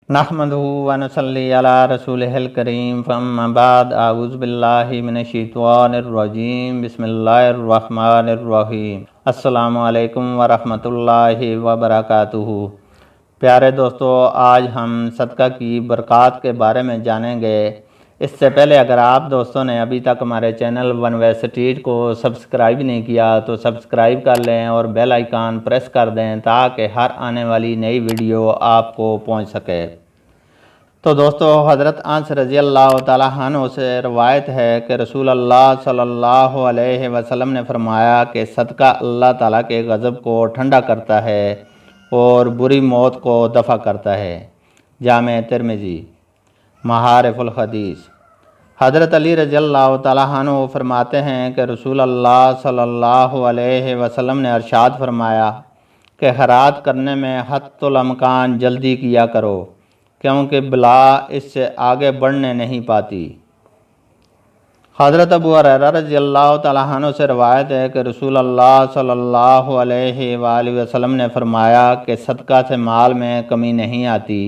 نحمدہ ونصلی علی رسولہ الکریم فاما بعد اعوذ باللہ من الشیطان الرجیم بسم اللہ الرحمن الرحیم السلام علیکم ورحمۃ اللہ وبرکاتہ۔ پیارے دوستو، آج ہم صدقہ کی برکات کے بارے میں جانیں گے۔ اس سے پہلے اگر آپ دوستوں نے ابھی تک ہمارے چینل ون وے اسٹریٹ کو سبسکرائب نہیں کیا تو سبسکرائب کر لیں اور بیل آئیکن پریس کر دیں تاکہ ہر آنے والی نئی ویڈیو آپ کو پہنچ سکے۔ تو دوستو، حضرت انس رضی اللہ تعالیٰ عنہ سے روایت ہے کہ رسول اللہ صلی اللہ علیہ وسلم نے فرمایا کہ صدقہ اللہ تعالیٰ کے غضب کو ٹھنڈا کرتا ہے اور بری موت کو دفع کرتا ہے۔ جامع ترمذی، محارف الحدیث۔ حضرت علی رضی اللہ تعالیٰ عنہ فرماتے ہیں کہ رسول اللہ صلی اللہ علیہ وسلم نے ارشاد فرمایا کہ خیرات کرنے میں حتی الامکان جلدی کیا کرو، کیونکہ بلا اس سے آگے بڑھنے نہیں پاتی۔ حضرت ابو ہریرہ رضی اللہ تعالیٰ عنہ سے روایت ہے کہ رسول اللہ صلی اللہ علیہ وآلہ وسلم نے فرمایا کہ صدقہ سے مال میں کمی نہیں آتی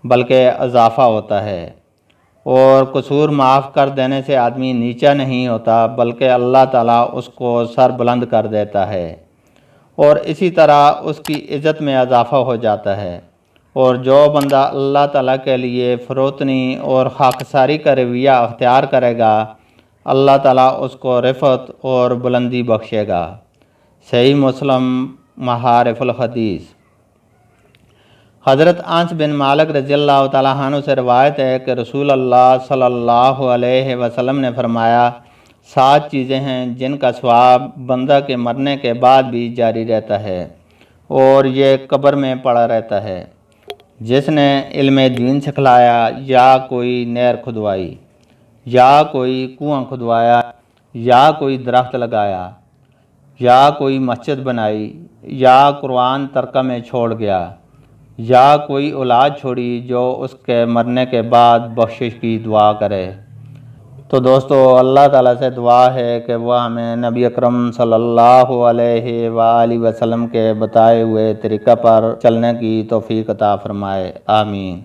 بلکہ اضافہ ہوتا ہے، اور قصور معاف کر دینے سے آدمی نیچا نہیں ہوتا بلکہ اللہ تعالیٰ اس کو سر بلند کر دیتا ہے، اور اسی طرح اس کی عزت میں اضافہ ہو جاتا ہے۔ اور جو بندہ اللہ تعالیٰ کے لیے فروتنی اور خاکساری کا رویہ اختیار کرے گا، اللہ تعالیٰ اس کو رفعت اور بلندی بخشے گا۔ صحیح مسلم، محارف الحدیث۔ حضرت انس بن مالک رضی اللہ تعالیٰ عنہ سے روایت ہے کہ رسول اللہ صلی اللہ علیہ وسلم نے فرمایا، 7 چیزیں ہیں جن کا ثواب بندہ کے مرنے کے بعد بھی جاری رہتا ہے اور یہ قبر میں پڑا رہتا ہے: جس نے علم دین سکھلایا، یا کوئی نہر کھدوائی، یا کوئی کنواں کھدوایا، یا کوئی درخت لگایا، یا کوئی مسجد بنائی، یا قرآن ترکہ میں چھوڑ گیا، یا کوئی اولاد چھوڑی جو اس کے مرنے کے بعد بخشش کی دعا کرے۔ تو دوستو، اللہ تعالیٰ سے دعا ہے کہ وہ ہمیں نبی اکرم صلی اللہ علیہ وآلہ وسلم کے بتائے ہوئے طریقہ پر چلنے کی توفیق عطا فرمائے۔ آمین۔